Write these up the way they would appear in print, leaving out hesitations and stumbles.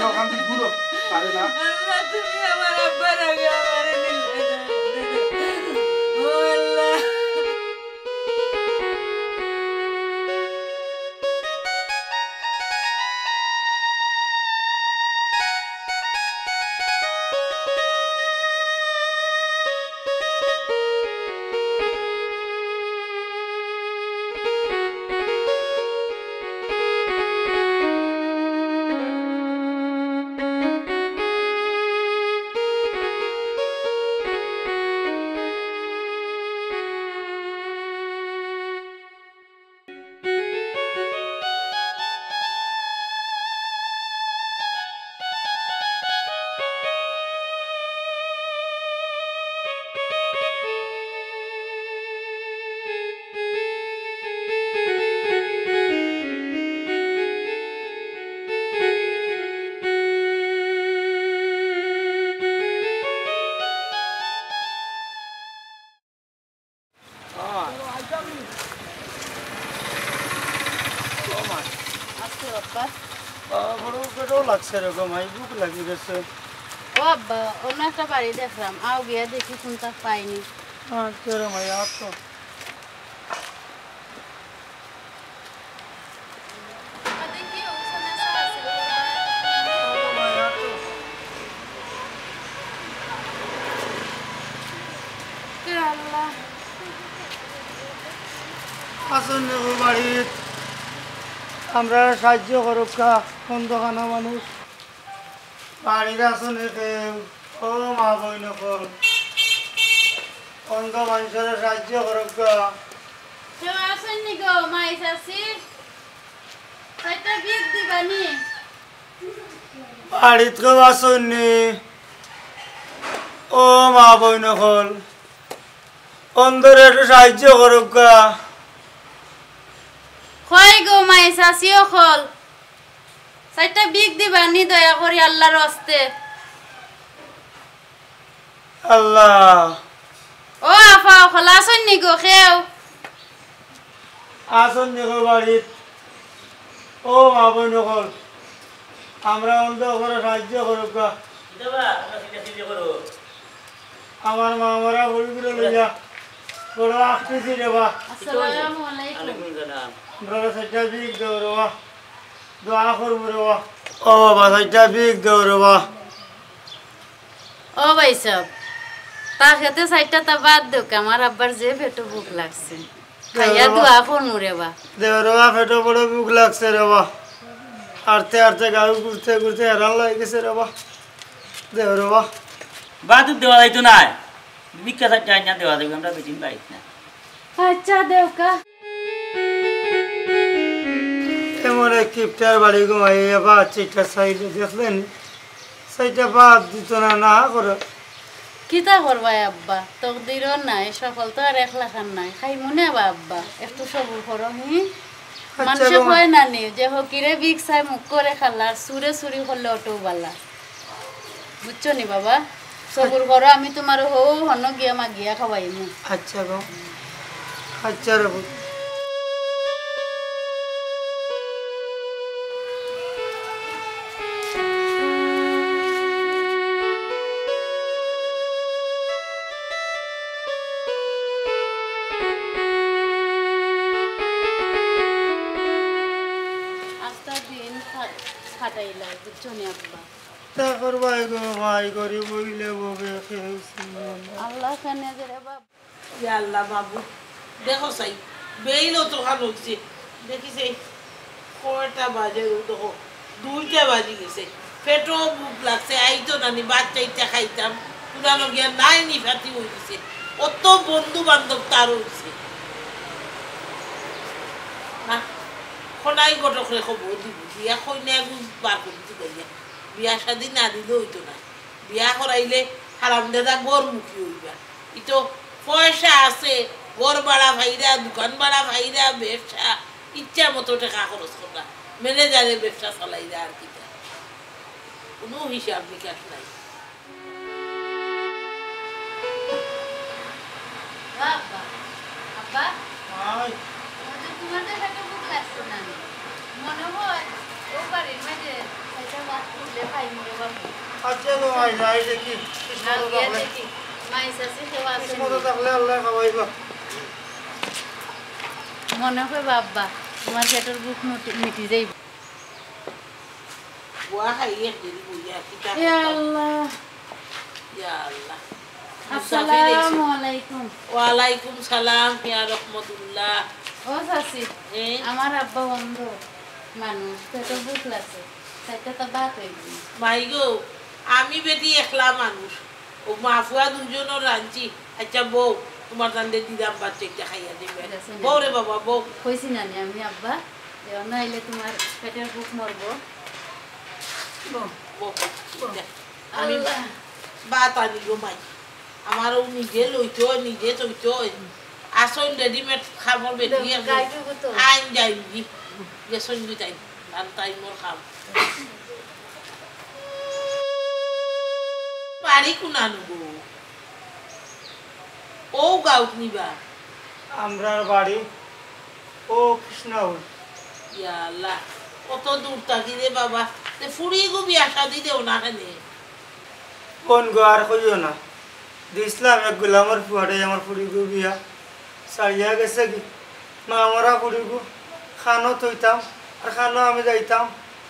ওখান থেকে ঘুরো পারে না আল্লাহ তুমি আমার আব্বার আগে আমারে দিলে না ও আল্লাহ বড় পেটও লাগছে এরকম বুক লাগিয়ে গেছে ও আব্বা অন্য একটা বাড়ি দেখলাম আও গিয়া দেখি শুনতা পাইনি আচ্ছা রে মাই আর তো আসুন বাড়ির আমরা সাহায্য করুক বন্ধখানা মানুষ বাড়ির আসুন ও মা বই নকল অন্ধ মানুষের সাহায্য করুক কেউ আসেননি গো মাই চাষি একটা বিক দিবানি বাড়িত কেউ আসুননি ও মা বই নকল অন্ধরে একটু সাহায্য করুক কয় গো মাই চাষিও খল চারটা বিক দিবানি দয়া করি আল্লাহর হস্তে আল্লাহ ও আফা খোলা আসেননি গো খেও আসুন দেখো বাড়িত ও মা বই নকল আমরা অন্ধ করে সাহায্য করুক আমার মা মরা বই করে লইয়া বড় আসতেছি রে বা আসসালামু আলাইকুম বড় সেটা বিক দেও রে বা দোয়া করবো রে বা ও বাবা সেটা বিক দেও রে বা ও ভাই সব তা খেতে চারটা তা বাদ দেও আমার আব্বার যে পেটো ভুক লাগছে খাইয়া দোয়া করমু রে বা দেও রে বা পেটো বড় বুক লাগছে রে বা হাঁটতে হাঁটতে গাড়ি ঘুরতে ঘুরতে হেরান লাগে গেছে রে বা দেও রে বা বাদ দেওয়া যাইতো না বিখ্যাত চাই না দেওয়া যাবে আমরা বেশি বাইক না আচ্ছা দেউকা এমন এক কিপটার বাড়ি ঘুমাইয়া বা চিটা সাইডে দেখলেন সেইটা বাদ দিত না না করে কিতা করবাই আব্বা তকদিরও নাই সফল তো আর এক লাখান নাই খাই মনে বা আব্বা একটু সবুর করো মানুষে কয় না নি যে হকিরে বিক চাই মুখ করে খালার সুরে চুরি করলে অটো বালা বুঝছো নি বাবা সবুর করো আমি তোমার হো হন গিয়া মাগিয়া খাওয়াইমু আচ্ছা গো আচ্ছা রে বউ। আস্তা দিন খাটাইলা বুঝছো নি আব্বা তা করবাই গো ভাই করি বইলে ববে খেয়েছি আল্লাহ খানে যে রে বাপ ইয়া আল্লাহ বাবু দেখো সাই বেইলো তো খান হচ্ছে দেখিছে কয়টা বাজে দেখো 2টা বাজি গেছে পেটও বুক লাগছে আইতো নানি বাচ্চা ইচ্ছা খাইতাম পুরানো গিয়া নাই নি ফাতি হয়ে গেছে অত বন্ধু বান্ধব তার হয়েছে না খনাই গটক রে খবর দিব বিয়া কইনা এগুলো বার করে দিতে গিয়া বিয়া শাদি না দিলে হইতো না বিয়া করাইলে হারাম দাদা গর মুখী হইবা ইতো পয়সা আছে ঘর ভাড়া ভাইরা দোকান ভাড়া ভাইরা ব্যবসা ইচ্ছা মতো টাকা খরচ করা ম্যানেজারে ব্যবসা চালাইরা আর কি কোনো হিসাব নিকাশ নাই আব্বা আব্বা আই তোমাদের একটা বুক লাগছে না মনে হয় ও বাড়ির মাঝে সেটা বাথরুম দিলে খাইমুনে বাবু আচ্ছা তো আই যাই দেখি না কিসমত গিয়া থাকলে দেখি মাইস আছে কেউ আছে কিসমত থাকলে আল্লাহ খাওয়াইবা মনে হয় বাবা তোমার পেটের বুক মিটি যাইব বুয়া খাইয়ে দিলি বুইয়া কিতা ইয়া আল্লাহ ইয়া আল্লাহ আসসালামু আলাইকুম ওয়ালাইকুম সালাম ইয়া রহমতুল্লাহ ও চাচি এ আমার আব্বা অন্ধ মানুষ পেটের বুক লাগছে সেটা তো ভাত হইব মাই গো আমি বেটি একলা মানুষ ও মাফুয়া দুজনের রাঞ্চি আচ্ছা বউ তোমার দান্দে দিদাম বাচ্চা একটা খাইয়া দেবে বউ রে বাবা বউ কইছি না আমি আব্বা নাইলে তোমার পেটের বুক মরব বউ আমি বাত আনি গো মাই আমারও নিজে লইতো নিজে তৈতো আসন রেডিমেড খাবার বেটি আইন যাই গেছন দুটাই আর তাই মোর খাম পারি কুনানু গো ও গাউত নিবা আমরার বাড়ি ও কৃষ্ণাউল ইয়া আল্লাহ কত দূর থাকি রে বাবা তে ফুড়ি গো বিয়া শাদি দেও না কেনে কোন গো আর কইও না দিছিলাম এক গোলামের ফুয়ারে আমার ফুড়ি গো বিয়া সারিয়া গেছে কি না আমরা ফুড়ি গো খানো থইতাম আর খানো আমি যাইতাম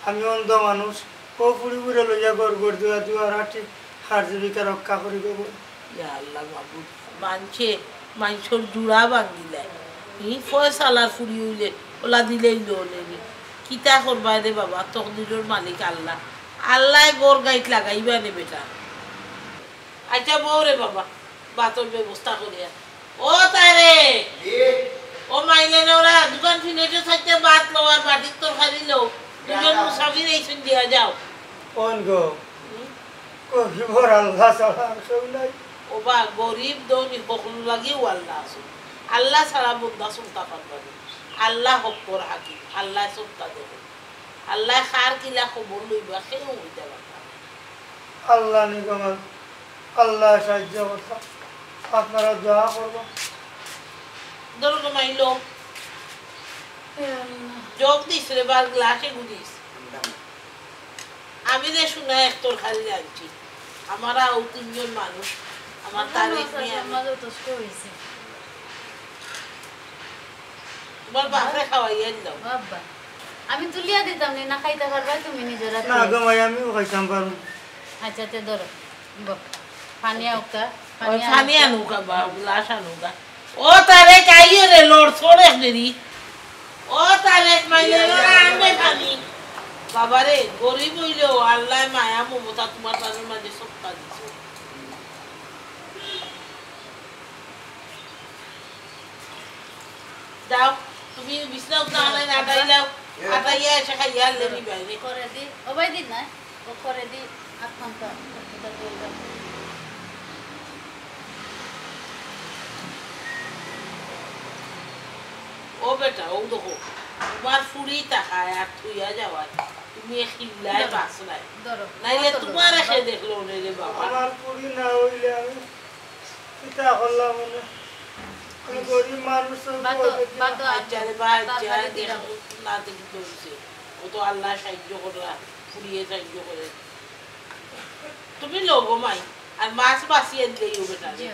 আমি অন্ধ মানুষ ও ফুড়ি ঘুরে লইয়া গড় গড় দুয়া দুয়ার হাঁটি হার জীবিকা রক্ষা করি গো ইয়া আল্লাহ বাবু মানুষের জুড়া ভাঙিলে ই ফয়সালার ফুড়ি হইলে ওলা দিলেই লোনে কিতা করবা রে বাবা তকদিরের মালিক আল্লাহ আল্লাহ গোর গাইত লাগাইবা নে বেটা আচ্ছা বউ রে বাবা বাতর ব্যবস্থা করিয়া ও তারে ও মাইলে ওরা দোকান ফিনেটে থাকতে বাত লওয়ার বাটির তোর খালি লো দুজন মুসাফির এইসন দিয়া যাও কোন গো কহিবর আল্লাহ ছাড়া আর কেউ নাই ও বা গরিব দৌনি বকলু লাগিও আল্লাহ আছে আল্লাহ ছাড়া বন্ধা চিন্তা পারবানি আল্লাহ হকর হাকিম আল্লাহ চিন্তা দেবে আল্লাহ খার কিলা খবর লইবা সেও হইতে পারবা আল্লাহ নিগমান আল্লাহ সাহায্য কথা আপনারা দোয়া করবো ধরো মাইলো যোগ দিস রে বার গ্লাসে গুদিস আমি রে শুনে এক তোর খালি জানছি আমারা ও তিনজন মানুষ আমার তারিখ নিয়ে তোমার বাপরে খাওয়াইয়া দাও বাবা আমি তুলিয়া দিতাম না খাইতে পারবা তুমি নিজের না গো মাই আমিও খাইতাম পারবো আচ্ছা তে ধরো পানি আউকা ওই পানি আনুকা বা গ্লাস আনুকা ও তারে কাইয়ে রে লড় ছোড়ে দেরি ও তারে মাইলে আনবে পানি বাবা রে গরিব হইলেও আল্লাহ মায়া মমতা তোমার তাদের মাঝে সত্তা দিছে যাও তুমি বিছনা উঠা আনাই আটাই দাও আটাইয়া এসে খাইয়া লেনি বাইরে করে দি ও ভাই দি না ও করে দি আখান তো ও বেটা ও দেখো তোমার ফুড়ি তাকায় আর থুইয়া যাওয়ায় তুমি খিল্লায় বাসলাই ধরো নাইলে তোমার এসে দেখলো রে বাবা আমার পুরি না হইলে আমি পিতা করলাম মনে আমি গরিব মানুষ আচ্ছা রে ভাই আচ্ছা দেখো না দেখি চলছে ও তো আল্লাহ সাহায্য করলা ফুড়িয়ে সাহায্য করে তুমি লোগো মাই আর মাছ বাসিয়ে দিলেই ও বেটা রে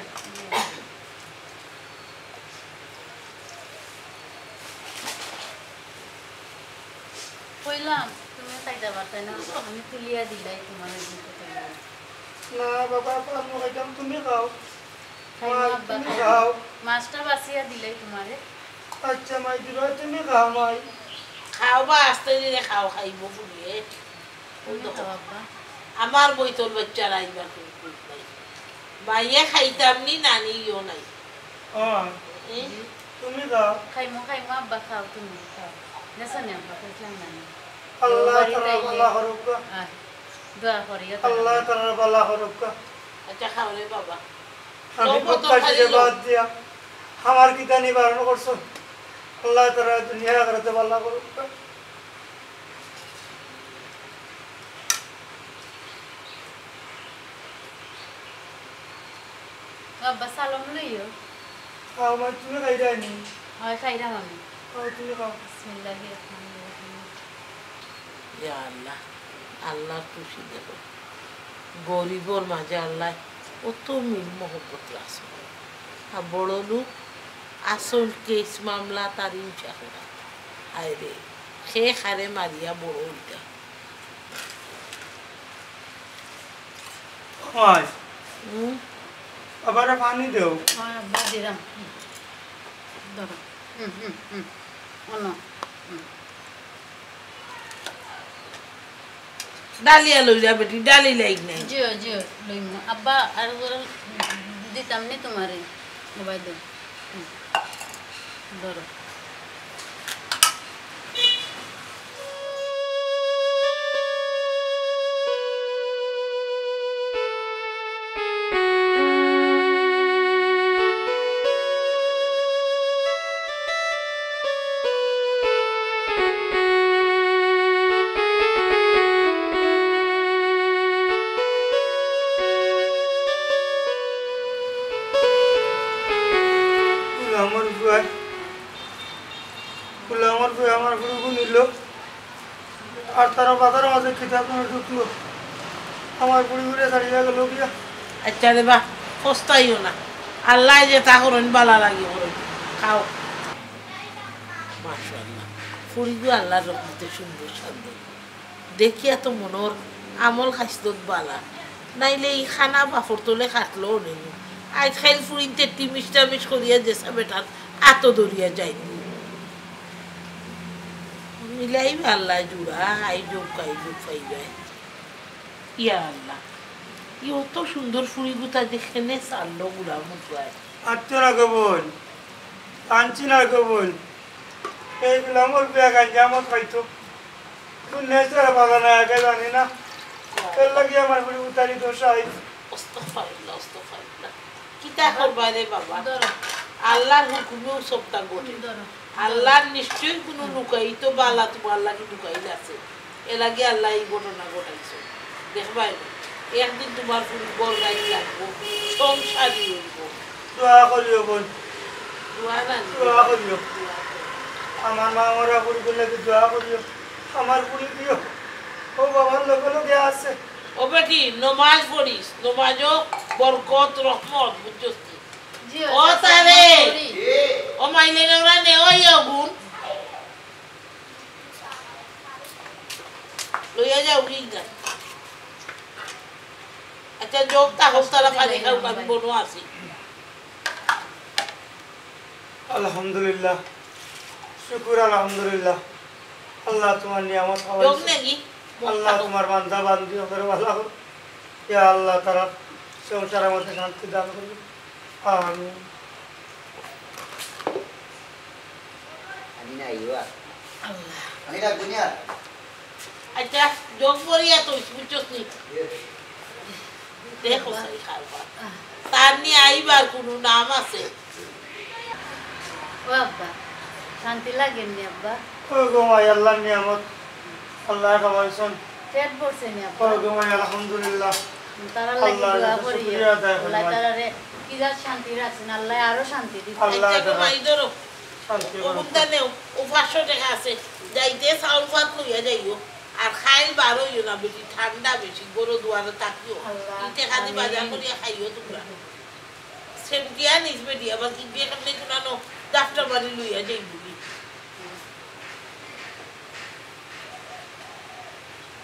কইলাম তুমি খাইতে পারতে না আমি তুলিয়া দিলাই তোমার না বাবা আমি খাইতাম তুমি খাও তুমি খাই খাও মাছটা বাসিয়া দিলাই তোমারে আচ্ছা মাই দিল তুমি খাও মাই খাও বা আস্তে ধীরে খাও খাইব ফুড়িয়ে বাবা আমার বইতল বাচ্চারা আইবার মাইয়ে খাইতাম নি নানিও নাই তুমি খাও খাইমো আব্বা খাও তুমি খাও দেখো না আব্বা খাইলাম না আল্লাহ তাআলা আল্লাহ করুকা দোয়া করিয়া আল্লাহ তাআলা আল্লাহ করুকা আচ্ছা খাও রে বাবা আমি প্রত্যাশিত বাদ দিয়া আমার কিতা নিবারণ করছো আল্লাহ তাআলা দুনিয়া আখিরাতে আল্লাহ করুকা আব্বা সালাম লইও খাও মাই তুমি খাই যায়নি হয় খাইলাম আমি খাও তুমি খাও বিসমিল্লাহির রহমানির রহিম ইয়া আল্লাহ আল্লাহর খুশি দেব গরিবর মাঝে আল্লাহ অত মিল মহব্বত রাখছে আর বড় লোক আসল কেস মামলা তার ইচ্ছা করা হায় রে সে হারে মারিয়া বড় ওইটা হয় আবার পানি দেও আব্বা দিলাম ধরো অন্য ডালিয়া লইলা বেটি ডালি লাইক নাই জিও জিও লইম আব্বা আর দিতাম নি তোমারে মোবাইল দে ধরো আমার ফুড়িগু নিল আর তারা বাজারের মাঝে খেতে আপনার ঢুকলো আমার ফুড়িগুড়ে দাঁড়িয়ে গেল গিয়া আচ্ছা রে বা সস্তাইও না আল্লাহ যে তা করেন বালা লাগি করেন খাও মাশাআল্লাহ ফুড়িগু আল্লাহর রহমতে সুন্দর সুন্দর দেখি এত মনোর আমল খাইছত বালা নাইলে এই খানা বাফর তোলে খাটলো নেই আজ খাইল ফুড়িন তেটি মিষ্টামিশ করিয়া যেসা বেটার এত দরিয়া যায়নি মিলাইবে আল্লাহ জুড়া আই যোগ পাইবে ইয়া আল্লাহ ই অত সুন্দর ফুড়ি গুতা যেখানে চাললো গুড়া মুখুয়ায় আচ্ছা না কেবল আনছি না কেবল এইগুলো আমার বিয়া গাঞ্জা আমার খাইতো তুই নেচার বাগানে আগে জানি না এর লাগে আমার ফুড়ি উতারি দোষ আই আস্তাগফিরুল্লাহ আস্তাগফিরুল্লাহ কিতা করবা রে বাবা আল্লাহর হুকুমেও সবটা ঘটে আল্লাহর নিশ্চয়ই কোনো লুকাইত বা আল্লাহ তোমার লাগে লুকাইলে আছে এর আগে আল্লাহ এই ঘটনা ঘটাইছে দেখবাই একদিন তোমার ফুল বল গাইড লাগবো সংসারই হইব দোয়া করিও বোন দোয়া না দোয়া করিও আমার মা মরা ফুড়ি করলে দোয়া করিও আমার ফুড়ি দিও ও বাবার লোক লোকে আছে ও বেটি নমাজ পড়িস নমাজও বরকত রহমত বুঝছিস ও তারে ও মাইলে ওরা নে ওই আগুন লইয়া যাও কি না আচ্ছা যোগ তা হস্তালা পানি খাও আমি বনো আসি আলহামদুলিল্লাহ শুকুর আলহামদুলিল্লাহ আল্লাহ তোমার নিয়ামত যোগ নাকি আল্লাহ তোমার বান্দা বান্দি করে ভালো করো ইয়া আল্লাহ তারা সংসারের মধ্যে শান্তি দান করবে আমিন আচ্ছা যোগ করিয়া তো বুঝছস নি দেখো সাই খাওয়া তার নিয়ে আইবার কোনো নাম আছে ও আব্বা শান্তি লাগেনি আব্বা ও গোমাই আল্লাহর নিয়ামত আল্লাহ খাওয়াইছেন পেট ভরছে নি ও আব্বা গোমাই আলহামদুলিল্লাহ তারা লাগি আল্লাহর দোয়া কাছে করি শুকরিয়া আদায় আল্লাহ করলাম। তাআলারে কি যা শান্তি রাখছেন আল্লাহ আরো শান্তি দিবেন আল্লাহ আচ্ছা তাআলা মাই ধরো শান্তি ও বুদ্ধা নেও ও 500 টাকা আছে যাইতে চাউল ভাত লইয়া যাইও আর খাইল বার হইও না বেশি ঠান্ডা বেশি গরু দুয়ারে থাকিও আল্লাহ, ইতে খাদি বাজার আমিন। করিয়া খাইও তোমরা সেম কিয়া নিস বেটি আবার কি দিয়ে কামনে কুনানো দাফটা বাড়ি লইয়া যাইবি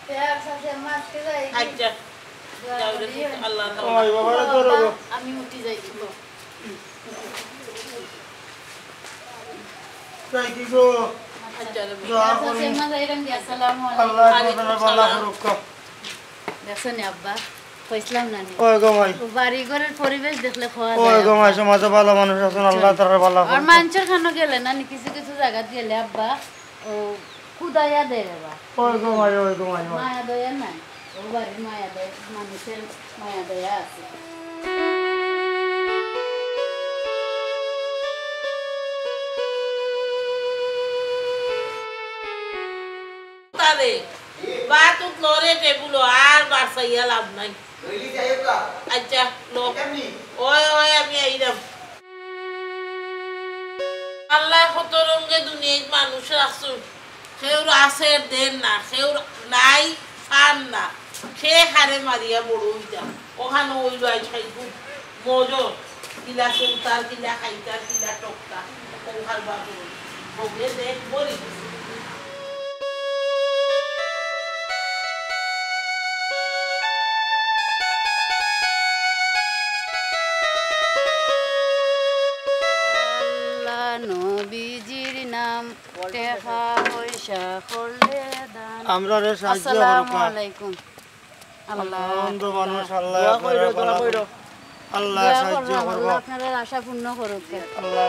পেয়ার সাথে মাছকে যাই আচ্ছা যাও রে আল্লাহ গোমাই বাবারে ধরো গো। আমি উঠি যাই তাই কি গো আচ্ছা রে দোয়া সাথে করি মা যাইরাম কি আসসালামু আল্লাহ আলাইকুম তোমার ভালো করুক দেখছেন আব্বা কইছিলাম না নি ও গোমাই ও বাড়ি ঘরের পরিবেশ দেখলে খাওয়া ও যায় গোমাই সমাজে ভালো মানুষ আছেন আল্লাহ তাআলা ভালো আর করুক মানুষের খানো গেলে না নি কিছু কিছু জায়গা গেলে আব্বা ও খুদাইয়া দেয় রে বা ও গোমাই মায়া দয়া নাই ও বাড়ির মায়া দয়া মানুষের মায়া দয়া আছে তারে বাতুত লরে টেবুলো আর বাসাইয়া লাভ নাই আচ্ছা লো ওই ওই আমি আইলাম আল্লাহ কত রঙে দুনিয়ায় মানুষ রাখছুন কেউ আছে দেন না কেউ নাই ফান না হারে মারিয়া বড় হইতাম ওখানে হইল আই খাইবো মজো কিলা চলতার কিলা খাইতার কিলা টকতা ওখান বাবু বগে দেখ বলি নবীজির নাম টেকা পয়সা করলে দান আমরা রে সাহায্য আসসালামু করবা আলাইকুম আল্লাহ অন্ধ মানুষ আল্লাহ আল্লাহ সাহায্য করবা আপনাদের আশা পূর্ণ করুক আল্লাহ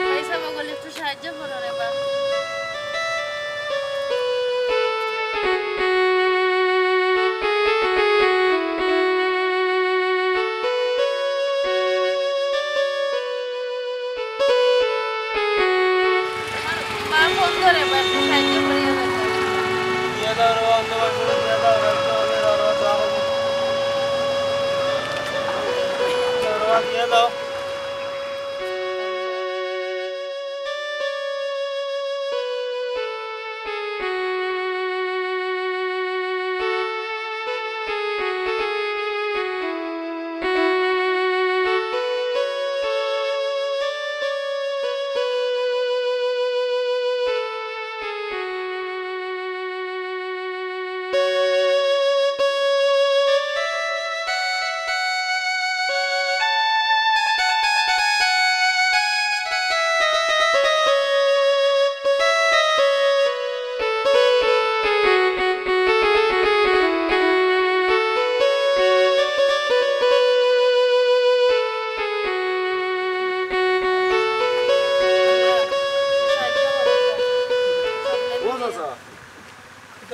পয়সা বগলে একটু সাহায্য করো রে বা মা ফোন করে বা একটু সাহায্য করিয়া দেবো দিয়ে দাও রে অন্ধ মানুষ দিয়ে দাও দিয়ে দাও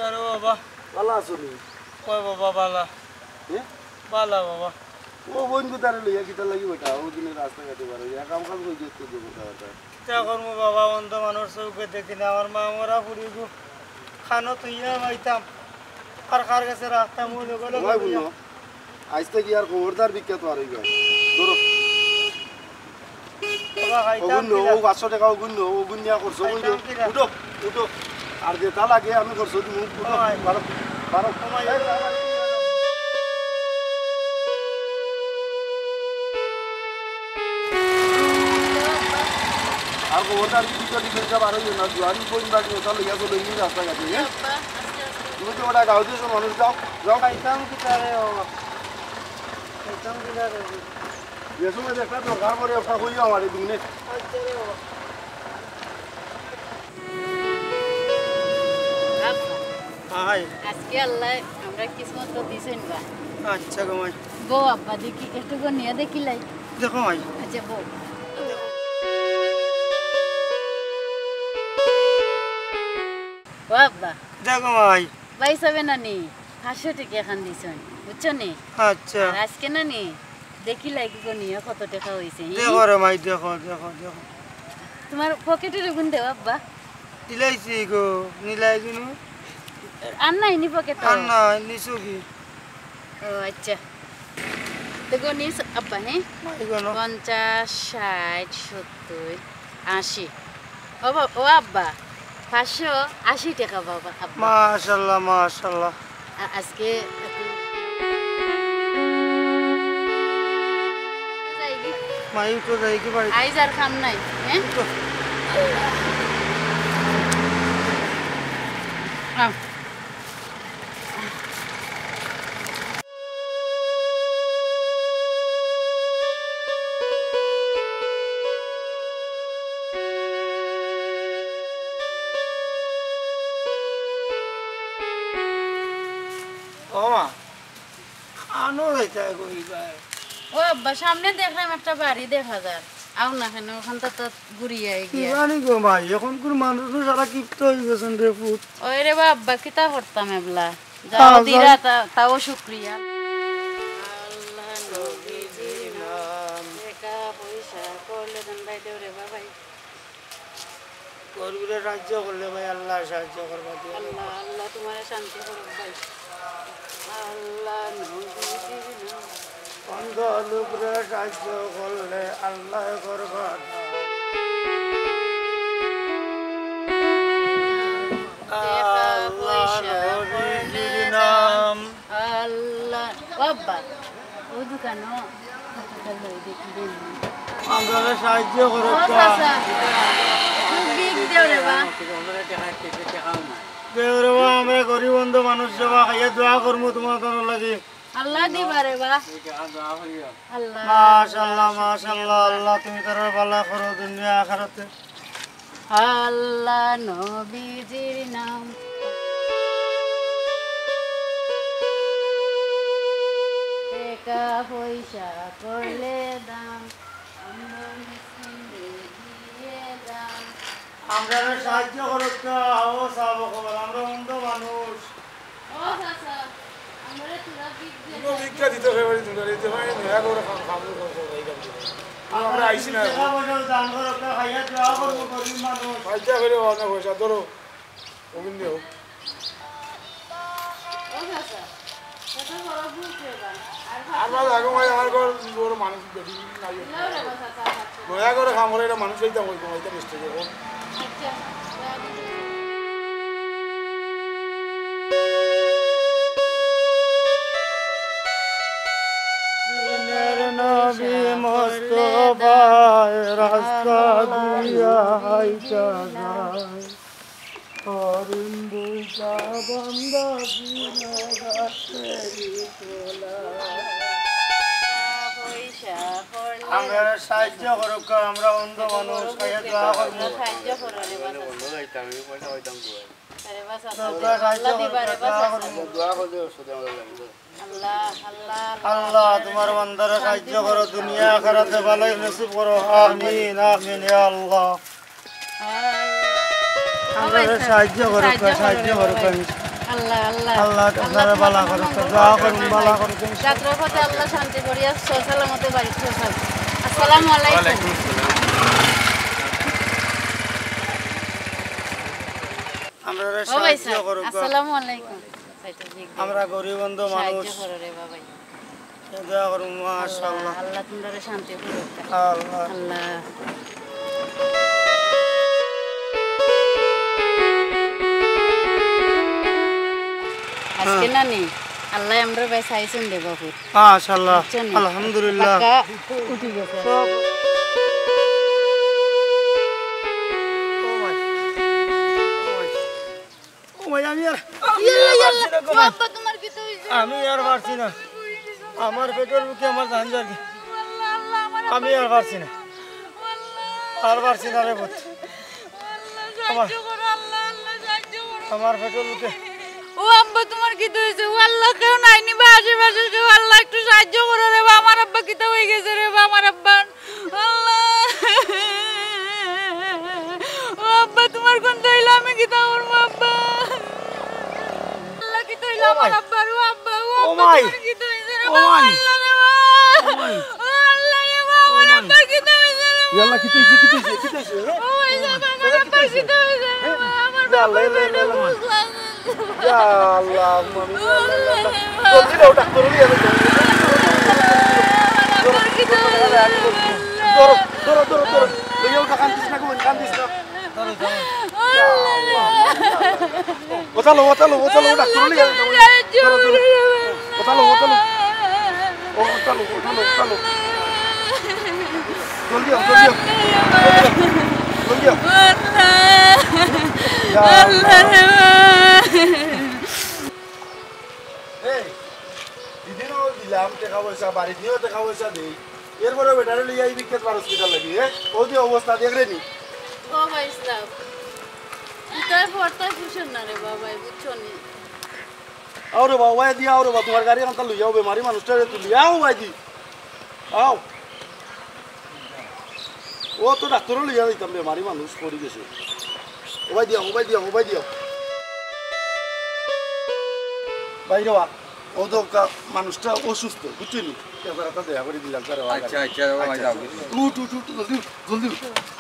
আরে বাবা ভালো আছো নি কই বাবা বালা বালা বাবা ও বোন কোথায় লইয়া কিতা লাগি বেটা ও দিনে রাস্তা কাটে পারো ইয়া কাম কাজ কই যেতে দেবো কথা তা করবো বাবা অন্ধ মানুষ চৌকে দেখি না আমার মা মরা পুরি গো খানো তুইয়া মাইতাম আর কার কাছে রাখতাম ওই লোক ভাই বুনো আজ থেকে আর খবরদার বিখ্যাত আর হইবে ধরো বাবা খাইতাম ওগুন ও 500 টাকা ওগুন নিয়া করছো বুঝো উঠো উঠো আর যেটা লাগে আমি করছো তুমি উঠো বারো বারো আর খবরদার বিখ্যাত দিতে পারো না জোয়ানি কোন বাকি ওটা লইয়া চলে নি রাস্তা কাটে আব্বা আস্তে আস্তে তুমি তো ওটা গাও দিছো মানুষ যাও যাও খাইতাম কি তারে বাবা খাইতাম কি তারে এসো না একটা দরকার করে একটা কইও আমারে দুনে আব্বা হাই আজকে আল্লাহ আমরা কিসমত তো দিছেন বা আচ্ছা গো মাই বউ আব্বা দেখি একটু নিয়ে দেখি লাই দেখো মাই আচ্ছা বউ ও আব্বা দেখো মাই ভাই সবে নানি 500 টাকা খান দিছেন বুঝছো নি আচ্ছা আর আজকে নানি দেখি লাগি গো নিয়ে কত টাকা হইছে দেখো রে মাই দেখো দেখো দেখো তোমার পকেটে রেগুন দেও আব্বা দিলাইছি গো নিলাই দিনু আর নাই নি পকেট আর না নিছু কি ও আচ্ছা দেখো নিস আব্বা হ্যাঁ মাই গো 50 60 70 80 ও আব্বা 580 টাকা বাবা আব্বা মাশাআল্লাহ মাশাআল্লাহ আজকে মাই তো যাই কি বাড়ি আইজ আর খাম নাই হ্যাঁ আও। ও মা খানো যাইতে কইবাই ও আব্বা সামনে দেখলাম একটা বাড়ি দেখা যায় আও না কেন ওখানটা তো ঘুরিয়ে গিয়া জানি গো ভাই এখন কোন মানুষ সারা কিপ্ত হয়ে গেছেন রে পুত ওই রে বাবা কিতা করতাম এবলা যাও দিরা তাও শুক্রিয়া আল্লাহ নবীজির নাম পয়সা করলে দেন ভাই দেও রে বাবাই গরিবের সাহায্য করলে ভাই আল্লাহ সাহায্য করবা দিয়ে আল্লাহ আল্লাহ তোমার শান্তি করুক ভাই আল্লাহ নবীজির নাম অন্ধ লোকরে সাহায্য করলে আল্লাহ করবা আল্লাহ নবীজির নাম আল্লাহ বাবা ও দোকানো আমাদের সাহায্য করো দেওয়া আমরা গরিব বন্ধু মানুষ যাবা খাইয়া দোয়া করবো তোমার কারণ লাগে আল্লাহ দিবা রে বা আল্লাহ মাশাআল্লাহ মাশাআল্লাহ আল্লাহ তুমি তার ভালো করো দুনিয়া আখিরাতে আল্লাহ নবীজির নাম টাকা পয়সা করলে দাম আমরা মিসকিনদের দিয়ে দাম আমরা সাহায্য করো ও সাহাব খবর আমরা অন্ধ মানুষ ও চাচা আমরা তোরা বিগ ভিক্ষা দিতে হবে তোমরা দিতে হয় না করে খাবো আমরা আইছি না টাকা পয়সা দান করো খাইয়া দোয়া করবো গরিব মানুষ পয়সা করে অনেক পয়সা ধরো গোবিন্দ ও চাচা কত বড় ভুল করবা আর আমার আগে ভাই আমার ঘর বড় মানুষ বেশি নাই লাও রে বা চাচা দয়া করে খাম করে এটা মানুষ এইটা হইব এটা মিষ্টি দেখো আচ্ছা দিনের নবী মোস্তফায় রাস্তা দিয়া হাইটা যায় অরিন্দুকা বন্ধ দিন গাছেরি তোলা পয়সা করলে আমরা সাহায্য করো আমরা অন্ধ মানুষ খাইয়া দোয়া করবো সাহায্য করো রে বা চাচা রে বা চাচা তোমরা সাহায্য আল্লাহ দিবা রে বা দোয়া চাচা করবো আল্লাহ আল্লাহ আল্লাহ তোমার বান্দারে সাহায্য করো দুনিয়া আখিরাতে ভালোই নসিব করো আমিন আমিন ইয়া আল্লাহ আমরা সাহায্য করো আল্লাহ আল্লাহ আল্লাহ তোমারে ভালো করো দোয়া করুন ভালো করো যাত্রার পথে আল্লাহ শান্তি করিয়া সসালামতে বাড়ি পৌঁছান আসসালামু আলাইকুম আমরা ও ভাই সাহায্য করো আসসালামু আলাইকুম আমরা গরিব বন্ধু মানুষ সাহায্য করো রে বাবাই দোয়া করো মাশাআল্লাহ আল্লাহ তোমারে শান্তি করুক আল্লাহ আল্লাহ আজকে নানি আল্লাহ আমরা ভাই চাইছেন দে বাবু মাশাআল্লাহ আলহামদুলিল্লাহ উঠি গেছে আমি আর পারছি না আমার পেটের বুকে আমার ধান জানি আমি আর পারছি না আর পারছি না রে বুত আমার পেটের বুকে ও আব্বা তোমার কি হয়েছে ও আল্লাহ কেউ নাই নিবা আশেপাশে কেউ আল্লাহ একটু সাহায্য করো রে বা আমার আব্বা কি হয়ে গেছে রে বা আমার আব্বা আল্লাহ ও আব্বা তোমার কোন দইল আমি কি তাওর আব্বা আল্লাহ কি দইল আমার আব্বা ও আব্বা ও আব্বা তোমার কি হয়েছে রে বা আল্লাহ রে বা ও আল্লাহ রে বা আমার আব্বা কি হয়েছে রে বা ইয়াল্লা কি তুইছে ও ভাই আমার আব্বা কি হয়েছে রে বা আমার বাবা ইয়া আল্লাহ মামি জলদি দাও ডাক্তার নিয়ে আনো ধরো লইও কান্দিস না কোন কান্দিস না ওতালো ডাক্তার নিয়ে আনো ওতালো জলদি আও দিদিনও দিলাম টাকা পয়সা বাড়ি নিয়েও টাকা পয়সা দিই এরপরে বেটারে লিয়ে এই বিখ্যাত হসপিটাল লাগি ও দিয়ে অবস্থা দেখরে নি ও ভাই সাহেব ইতার ফটো ফুশন না রে বাবা বুঝছো নি আরে বাবা দিয়া আরে বাবা তোমার গাড়ি কান্তা লইয়াও বেমারি মানুষটারে তুলি আও ভাই দি আও ও তো ডাক্তারও লইয়া দিতাম বেমারি মানুষ পড়ি গেছে মোবাইল দিও বাইরে ও তো মানুষটা অসুস্থ বুঝছিনি কেদারাটা দেখা করে দিলাম তারে আচ্ছা আচ্ছা ভাই যাও উঠ উঠ উঠ জলদি জলদি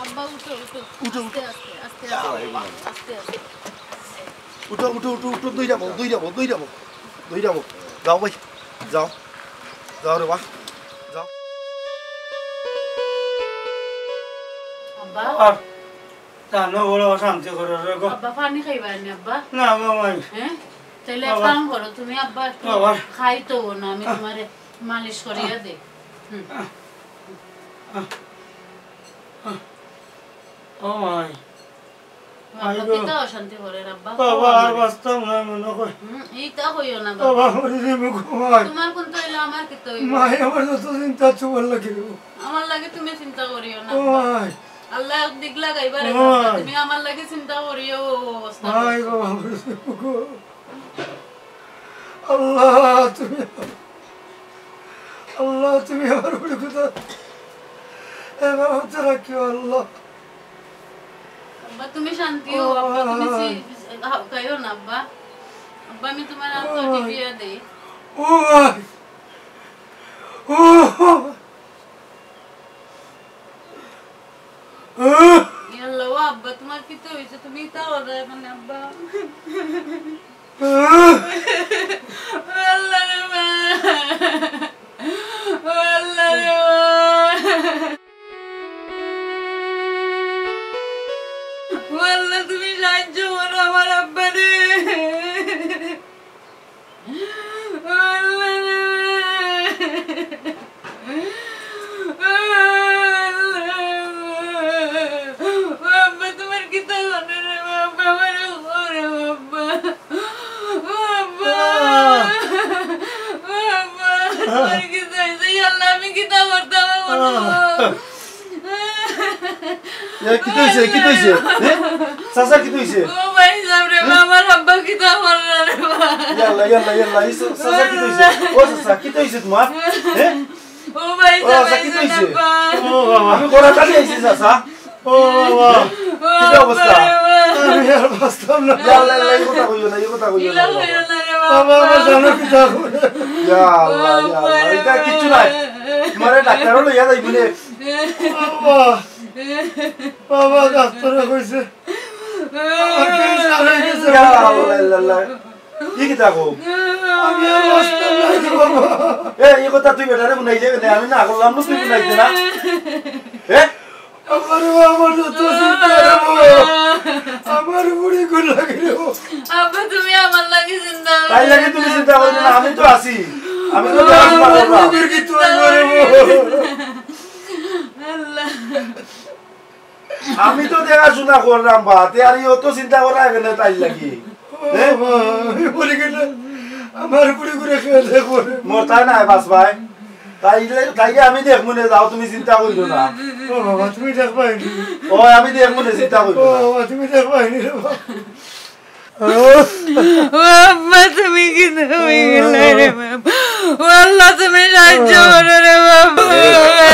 আব্বা উঠো উঠো উঠো, আস্তে আস্তে আস্তে আস্তে আস্তে উঠো উঠো উঠো উঠো দই যাবো যাও ভাই যাও যাও রে বাহ যাও আব্বা আর জানো বড় অশান্তি করে রে গো আব্বা পানি খাইবা নি আব্বা না মামাই হ্যাঁ তাহলে এক বাবা। কাম করো তুমি আব্বা একটু বাবা। খাই তো না আমি তোমারে মালিশ করিয়া দে ও মাই আব্বা আইগো। কিতা অশান্তি করে আব্বা বাবা আর বাস্তব না মনে কই এইটা হইও না বাবা বাবা মরে যাবে গো মাই তোমার কোন তো হইলো আমার কিতা হইলো মাই আমার যত চিন্তা চুয়ার লাগে গো আমার লাগে তুমি চিন্তা করিও না ও আব্বা। মাই আল্লাহ দিক লাগাইবার ওই। তুমি আমার লাগে চিন্তা করিও অবস্থা মাই বাবা মরে যাবে গো আল্লাহ তুমি আমার বড় কথা এবার হতে রাখিও আল্লাহ আব্বা তুমি শান্তি হও আব্বা তুমি কাইও না আব্বা আব্বা আমি তোমার আর তো টিপিয়া দেই ও মাই ও ইয়াল্লা ও আব্বা তোমার কি তো হইছে তুমি তা ওরে মানে আব্বা আল্লাহ রে মা আল্লাহ রে মা আল্লাহ তুমি সাহায্য করো আমার আব্বা রে আল্লাহ রে বাবা তোমার কি তো মনে রে বাবা আমার ওরে বাবা বাবা বাবা তোমার কি তো হইছে আল্লাহ আমি কি তা করতাম কি কইছে চাচা কি কইছে ও ভাই সাহেব রে আমার আব্বা কি তা করলা রে ইয়াল্লা চাচা কি কইছে ও চাচা কি কইছে তোমার হ্যাঁ ও ভাই ও চাচা কি কইছে আমি কোরা কালি আইছি চাচা ও বাবা কি অবস্থা আমি আর বাস্তব না ইয়াল্লা এই কথা কইও না বাবা আমার জানো কি তা করে ইয়াল্লা এটা কিছু নাই তোমারে ডাক্তার হলো ইয়া যাইবি রে বাবা বাবা ডাক্তারে কইছে ইয়াল্লা কি কি থাকো আমি আর বাস্তব না বাবা এই কথা তুই বেটারে বুনাইলে আমি না করলাম না তুই বুনাইতে না আমার যত চিন্তা রে আমার বুড়ি গুণ লাগে রে আব্বা তুমি আমার লাগে চিন্তা তাই লাগে তুমি চিন্তা করবে না আমি তো আছি আমি তো দেখাশোনা করলাম কি তুই করে আল্লাহ আমি তো দেখাশোনা করলাম বাতে আর ও তো চিন্তা করা এখানে তাই লাগি বলি গেলে আমার বুড়ি করে খেয়ে দেখো মোর তাই নাই বাস ভাই তাইলে আমি দেখবো না যাও তুমি চিন্তা করিও না ও বাবা তুমি দেখবাইনি ও আমি দেখবো না চিন্তা ও করিও না বাবা তুমি দেখবাইনি রে বাবা আব্বা তুমি কি তুমি গেলে রে বাবা ও আল্লাহ তুমি সাহায্য করো রে বাবা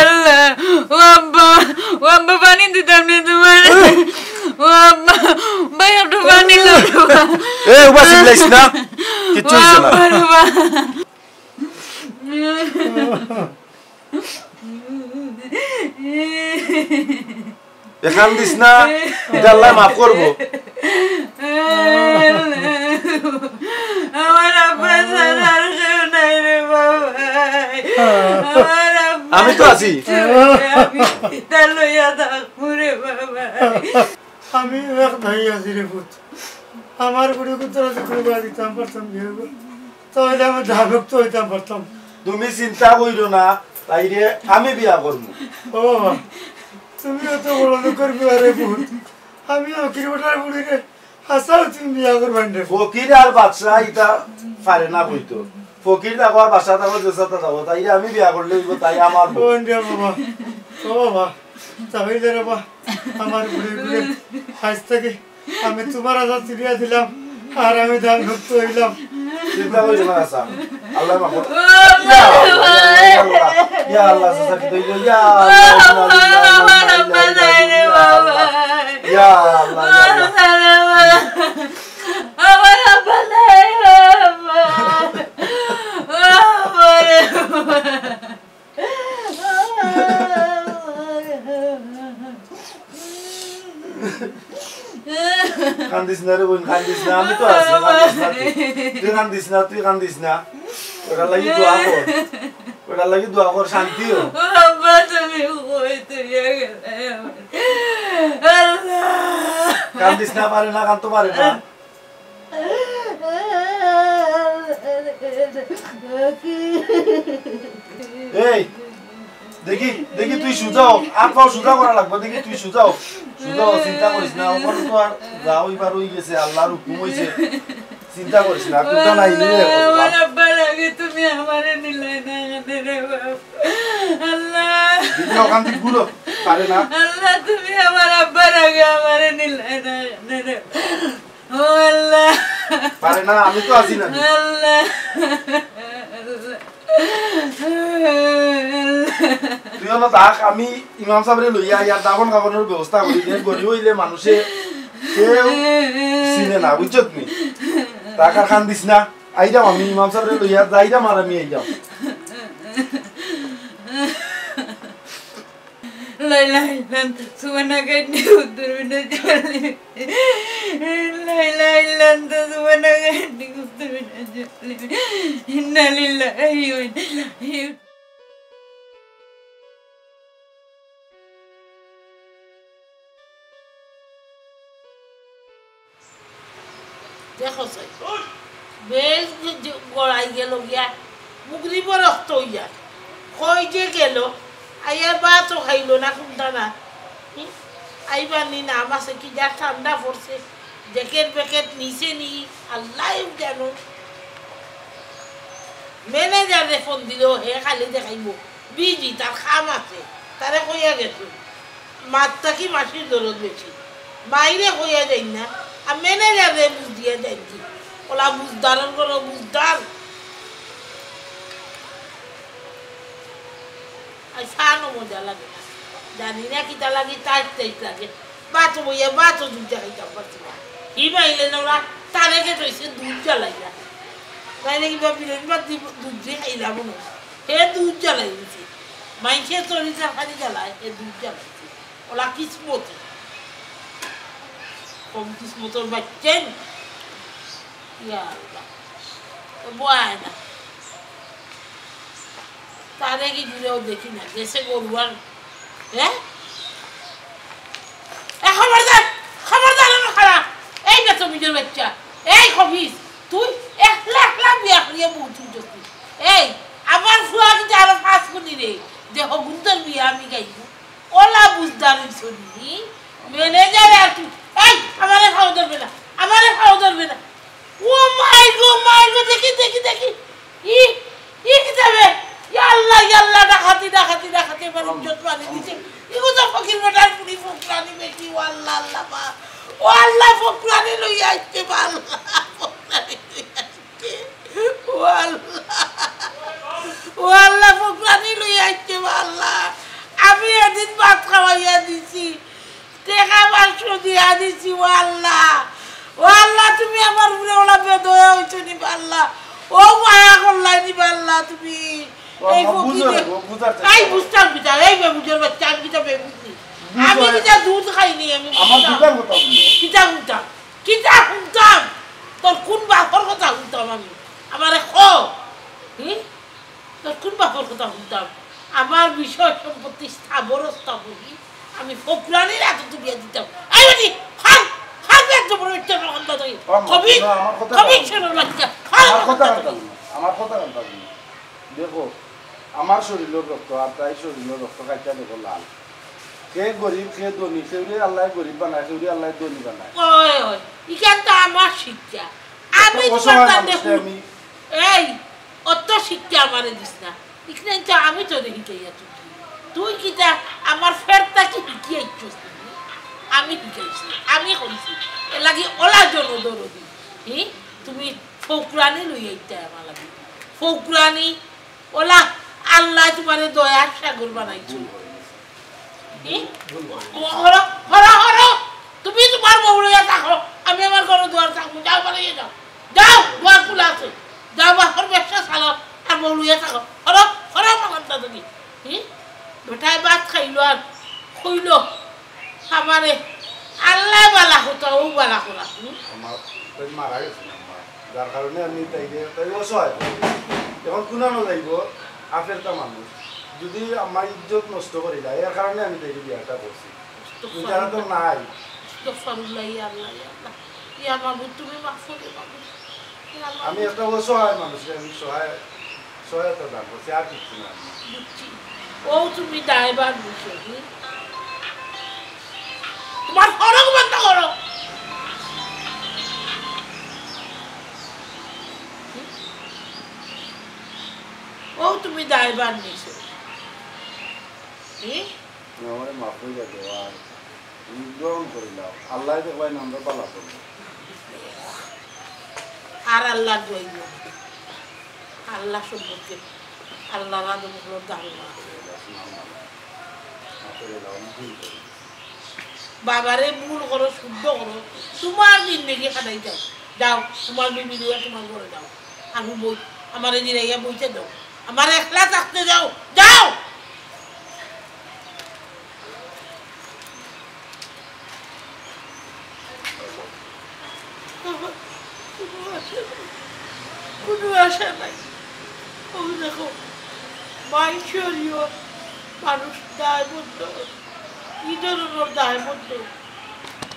আল্লাহ ও আব্বা পানি দিতাম না তোমার ও আব্বা ভাই একটু পানি দাও এ উবা সিলাইছ না কিচ্ছু হইছে না এখান দিস না এটা আল্লাহ মাফ করবো আমার আব্বা সারার কেউ নাই রে বাবা আমার আব্বা আমি তো আছি আমি পিতা লইয়া থাকবো রে বাবা আমি এক ভাই আছি রে পুত আমার বুড়ি কুতরা করে বাড়ি দিতাম পারতাম বিয়ে তাহলে আমি ধাবক্ত হইতাম পারতাম তুমি চিন্তা করিও না তাইরে আমি বিয়া করবো ও বাবা তুমি অত বড় লোকের বিয়ে রে পুত আমি কিরোটার বুড়ি রে হাসাও তুমি বিয়া করবেন রে ফকির আর বাদশা এটা পারে না কইতো ফকির দেখো আর বাসা দেখো দেশাটা দেখো তাইরে আমি বিয়া করলে হইব তাই আমার বউ। বোন রে বাবা ও বাবা তাহলে রে বাবা আমার বুড়ি বুড়ি আজ থেকে আমি তোমার আজাদ চিড়িয়া দিলাম আর আমি ধান ভক্ত হইলাম চিন্তা করিও না আসা আল্লাহ মাফ করো ইয়া আল্লাহ সাসা কি দইলো ইয়া আমার আব্বা নাই রে বাবা ইয়া আল্লাহ আমার আব্বা নাই বাবা কান্দিস না রে বোন কান্দিস না আমি তো আছি কান্দিস না তুই কান্দিস না ওটার লাগি দোয়া কর শান্তি হো আব্বা তুমি কই তুই কান্দিস না পারে না কান্ত পারে না এই দেখি দেখি তুই সুজাও আর পাও সুজা করা লাগবে দেখি তুই সুজাও চিন্তা করিস না আমার তো আর যা হইবার হই গেছে আল্লাহর হুকুম হইছে চিন্তা করিস না কুটা নাই রে আমার আব্বার আগে তুমি আমারে নিলে না রে বাবা আল্লাহ দিদি ওখান থেকে গুলো পারে না আল্লাহ তুমি আমার আব্বার আগে আমারে নিলে না রে ও আল্লাহ পারে না আমি তো আছি না আল্লাহ তুই হলো থাক আমি ইমাম সাহেবরে লইয়া ইয়ার দাফন কাফনের ব্যবস্থা করি দিয়ে গড়ি হইলে মানুষে কেউ চিনে না বুঝছো তুমি টাকা খান দিস না আই যাও আমি ইমাম সাহেবরে লইয়া যাই যাম আর আমি আই যাও লাইলা ইল্লান সুবহানাকা inni kuntu minaz zalimin লাইলা ইল্লান সুবহানাকা inni kuntu minaz zalimin inna lillahi wa inna ilaihi দেখো সাই বেশ গড়াই গেল গিয়া মুগরি বরক্ত হইয়া কই যে গেল আইয়া বাতো খাইলো না কোনটা না আইবার নি না আমাসে কি যা ঠান্ডা পড়ছে জ্যাকেট প্যাকেট নিচে নি আল্লাহ জানো ম্যানেজারে ফোন দিল হে খালি দেখাইব বিজি তার খাম আছে তারে কইয়া গেছে মাত্রা কি মাসির দরদ বেশি বাইরে কইয়া যাই না আর ম্যানেজারে বুঝ দিয়া যাইছি ওলা বুঝদারের কোনো বুঝদার আর সানো মজা লাগে না জানি না কিতা লাগে টাইট টাইট লাগে বাতো বইয়া বাতো দুধ দেখাইতাম পারছি না হিমাইলে না ওরা তারে কে রয়েছে দুধ জ্বালাইলা তাই নাকি ভাবিলেন বা দুধ দিয়ে খাইলাম না হে দুধ জ্বালাই দিছে মাইসে চরিচার খালি জ্বালায় হে দুধ জ্বালাইছে ওলা কিসমতি কম কিসমতর বাচ্চেন ইয়া বুয়ানা তারে কি দিলেও দেখি না দেশে গরুয়ার হ্যাঁ খবরদার আমার খারাপ এই না তুমি নিজের বাচ্চা এই খবিস তুই একলা বিয়া করিয়া বহুত উঠছি এই আমার ফুয়া কিন্তু আরো ফাঁস করি রে দেহ গুন্তর বিয়া আমি গাইব ওলা বুঝদার শুনি ম্যানেজার আর তুই এই আমারে খাওয়া ধরবে না ও মাই গো দেখি ই কি যাবে ইয়াল্লাহ ডাকাতি এবার ইজ্জত পানি দিছে ইগো তো ফকির বেটার পুরি ফকরানি বেটি আল্লাহ বা ও আল্লাহ ফকরানি লই আইতে পার ও আল্লাহ ফকরানি লই আইতে আল্লাহ আমি এদিন ভাত খাওয়াইয়া দিছি টেকা মাংস দিয়া দিছি ও আল্লাহ তুমি আমার উপরে ওলা বেদয়া হইছো নি আল্লাহ ও মায়া করলাই নি আল্লাহ তুমি এই এই বুঝতাম কিটা এই বেবুজের বাচ্চা আমি কিটা বেবুজি আমি কিটা দুধ খাইনি আমি আমার দুধের কথা কিটা শুনতাম তোর কোন বাপর কথা শুনতাম আমি আমারে খো তোর কোন বাপর কথা শুনতাম আমার বিষয় সম্পত্তি স্থাবরী আমি ফকরানির এত তুলিয়া দিতাম এই বাজি খান একদম বড় একটা রকম তুই কবি শোনো বাচ্চা আমার কথা দেখো আমার শরীরের রক্ত আর তাই শরীরের রক্ত খাইতে দেখো লাল কে গরিব কে ধনী সেউরি আল্লাহ গরিব বানায় সেউরি আল্লাহ ধনী বানায় ওই ইখান তো আমার শিক্ষা আমি তোমার দেখো এই অত শিক্ষা আমারে দিস না এখানে তো আমি তো শিখাইয়া তুই কিটা আমার ফেরটা কি শিখিয়াইছিস আমি শিখাইছি আমি কইছি এ লাগি ওলা জন দরদি তুমি ফকরানি লই আইতা আমার লাগি ফকরানি ওলা আল্লাহ তোমারে দয়ার সাগর বানাইছো হরা তুমি তোমার বউড়িয়া থাকো আমি আমার ঘর দুয়ার থাকবো যাও বাড়িয়ে যাও দুয়ার খোলা আছে যাও বাপর ব্যবসা চালাও আর বউড়িয়া থাকো হরা মানটা তুমি বেটায় ভাত খাইলো আর খুইলো আমারে আল্লাহ বালা হতো ও বালা করা আমার তাই মারা গেছে আমার যার কারণে আমি তাই অসহায় এখন কোনানো যাইব আপেলটা মানুষ যদি আমার ইজ্জত নষ্ট করে যায় এর কারণে আমি তাই বিয়াটা করছি যারা তো নাই আমি একটা অসহায় মানুষকে আমি সহায়তা দান করছি আর কিছু না ও তুমি দায়বার বুঝো তোমার ফরক বন্ধ করো ও তুমি দায়বার নিছো আমার মাফ হয়ে যাবে আর গ্রহণ করিলাম আল্লাহ দেখবাই আমরা পালা করবো আর আল্লাহ দইব আল্লাহ সম্পর্কে আল্লাহ রাজমুখর ধারণা বাবারে ভুল করো শুদ্ধ করো তোমার জিন্দগি খাটাই যাও যাও তোমার বিবি দিয়ে তোমার ঘরে যাও আমি বই আমার জিরাইয়া বইতে দাও আমার একলা থাকতে যাও যাও কোনো আশা নাই ও দেখো মাইশরীয় মানুষ দায়বদ্ধ কি ধরনের দায়বদ্ধ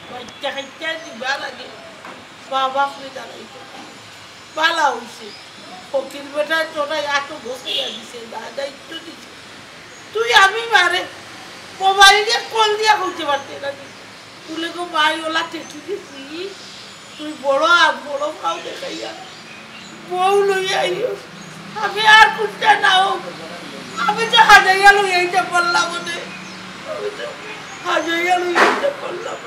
বাচ্চা খাইতে দিবার আগে বাবা করে দাঁড়াইতে পালা হয়েছে ফকির বেটা তোরা এত বসে দিছে দায়িত্ব দিছে তুই আমি মারে মোবাইলে কল দিয়া করতে পারতে না তুলে গো মাই ওলা টেকি দিছি তুই বড় আর বড় পাও দেখাইয়া বউ লইয়া আইও আমি আর কুত্তা নাও আমি তো হাজাইয়া লইয়াইতে পারলাম মনে হাজাইয়া লইয়াইতে পারলাম